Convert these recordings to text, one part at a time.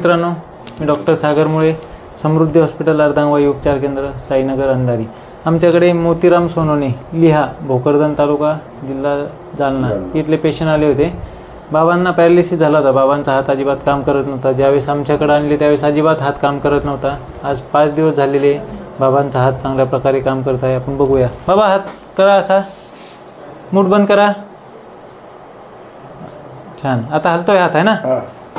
मित्रांनो, मी डॉक्टर सागर मुळे, समृद्धी हॉस्पिटल अर्धांगवायू उपचार केंद्र, साईनगर, अंधारी. आमच्याकडे मोतीराम सोनवणे, लिहा, भोकरदन तालुका, जिल्हा जालना इथले पेशंट आले होते. बाबांना पॅरालिसिस झाला होता. बाबांचा हात अजिबात काम करत नव्हता. ज्यावेळेस आमच्याकडे आणले त्यावेळेस अजिबात हात काम करत नव्हता. आज 5 दिवस झालेले बाबांचा हात चांगल्या प्रकारे काम करत आहे. आपण बघूया. बाबा, हात करा असा, मूठ बंद करा. छान. आता हलतोय हात आहे ना?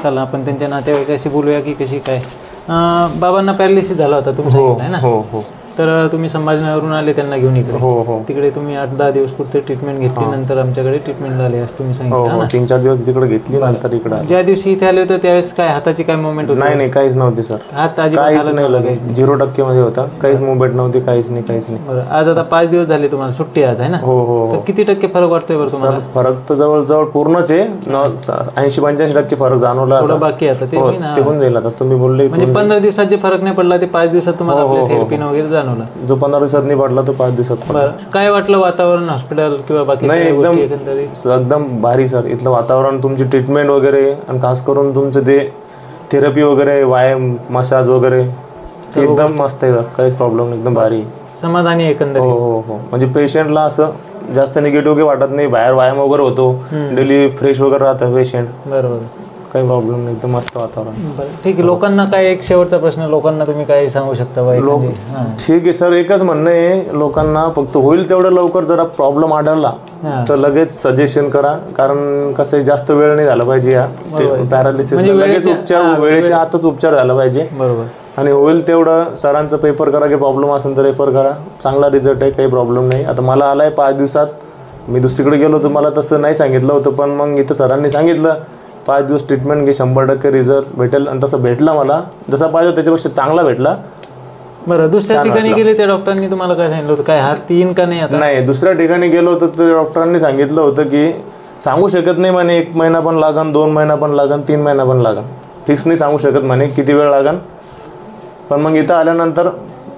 चला आपण त्यांच्या नातेवाईकाशी बोलूया की कशी काय. बाबांना पॅरालिसिस झाला होता तुमच्या आहे ना? हो हो. तर तुम्ही संभाजीनगरवरून आले त्यांना घेऊन इकडे. हो हो. तिकडे तुम्ही 8-10 दिवस पुरते ट्रीटमेंट घेतली, नंतर आमच्याकडे ट्रीटमेंट झाली असं तुम्ही सांगितलं ना? 3-4 दिवस तिकडे घेतली, नंतर इकडे. ज्या दिवशी इथे आले होते त्यावेळेस काय हाताची काय मुवमेंट होती? नाही काहीच नव्हती सर. हात काहीच नाही लगे 0% मध्ये होता. काहीच मुवमेंट नव्हती, काहीच नाही. बरं, आज आता 5 दिवस झाले तुम्हाला सुट्टी आज आहे ना? हो हो. तर किती टक्के फरक वाटतोय बरं तुम्हाला? फरक तर जवळजवळ पूर्णच आहे. 80-85% फरक जाणवला. थोडं बाकी आता ते होऊन जाईल. आता तुम्ही बोलले म्हणजे 15 दिवसात जे फरक नाही पडला ते 5 दिवसात तुम्हाला थेरपीनं वगैरे जाणवला. जो 15 दिवसात नाही पडला तो 5 दिवसात पडला. काय वाटलं वातावरण, हॉस्पिटल किंवा बाकी? नाही, एकदम भारी सर. इथलं वातावरण, तुमची ट्रीटमेंट वगैरे, आणि खास करून तुमचं ते थेरपी वगैरे, व्यायाम, मसाज वगैरे ते एकदम मस्त आहे सर. काहीच प्रॉब्लेम नाही, एकदम भारी, समाधानी एकंदरीत. हो हो. म्हणजे पेशंटला असं जास्त निगेटिव्ह काही वाटत नाही. बाहेर व्यायाम वगैरे होतो, डेली फ्रेश वगैरे राहतं पेशंट. बरोबर, काही प्रॉब्लेम नाही, एकदम मस्त वातावरण. बरं, ठीक आहे. लोकांना काय, एक शेवटचा प्रश्न, लोकांना तुम्ही काय सांगू शकता? ठीक आहे सर, एकच म्हणणं आहे लोकांना, फक्त होईल तेवढं लवकर जरा प्रॉब्लेम आढळला तर लगेच सजेशन करा. कारण कसं आहे, जास्त वेळ नाही झाला पाहिजे या पॅरालिसिस. लगेच उपचार, वेळेच्या आतच उपचार झाला पाहिजे. बरोबर. आणि होईल तेवढं सरांचं पेपर करा, की प्रॉब्लेम असेल तर रेफर करा. चांगला रिझल्ट आहे, काही प्रॉब्लेम नाही. आता मला आलाय 5 दिवसात. मी दुसरीकडे गेलो होतो, मला तसं नाही सांगितलं होतं, पण मग इथं सरांनी सांगितलं 5 दिवस ट्रीटमेंट घे, 100% रिझल्ट भेटेल. आणि तसं भेटला मला, जसा पाहिजे त्याच्यापेक्षा चांगला भेटला. बरं, दुसऱ्या ठिकाणी गेले त्या डॉक्टरांनी तुम्हाला काय सांगितलं होतं? काय हात येईन का नाही? आता नाही, दुसऱ्या ठिकाणी गेलो होतो तर डॉक्टरांनी सांगितलं होतं की सांगू शकत नाही म्हणे, 1 महिना पण लागन, 2 महिना पण लागन, 3 महिना पण लागन. फिक्स नाही सांगू शकत म्हणे किती वेळ लागन. पण मग इथं आल्यानंतर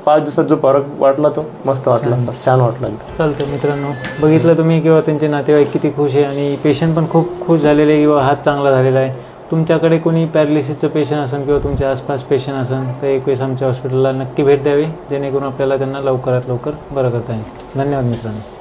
5 दिवसात जो फरक वाटला तो मस्त वाटला सर, छान वाटला. चालतं मित्रांनो, बघितलं तुम्ही किंवा त्यांचे नातेवाईक किती खुश आहे, आणि पेशंट पण खूप खुश झालेले किंवा हात चांगला झालेला आहे. तुमच्याकडे कोणी पॅरालिसिसचं पेशंट असेल किंवा तुमच्या आसपास पेशंट असेल तर एक वेळेस आमच्या हॉस्पिटलला नक्की भेट द्यावी, जेणेकरून आपल्याला त्यांना लवकरात लवकर बरं करता येईल. धन्यवाद मित्रांनो.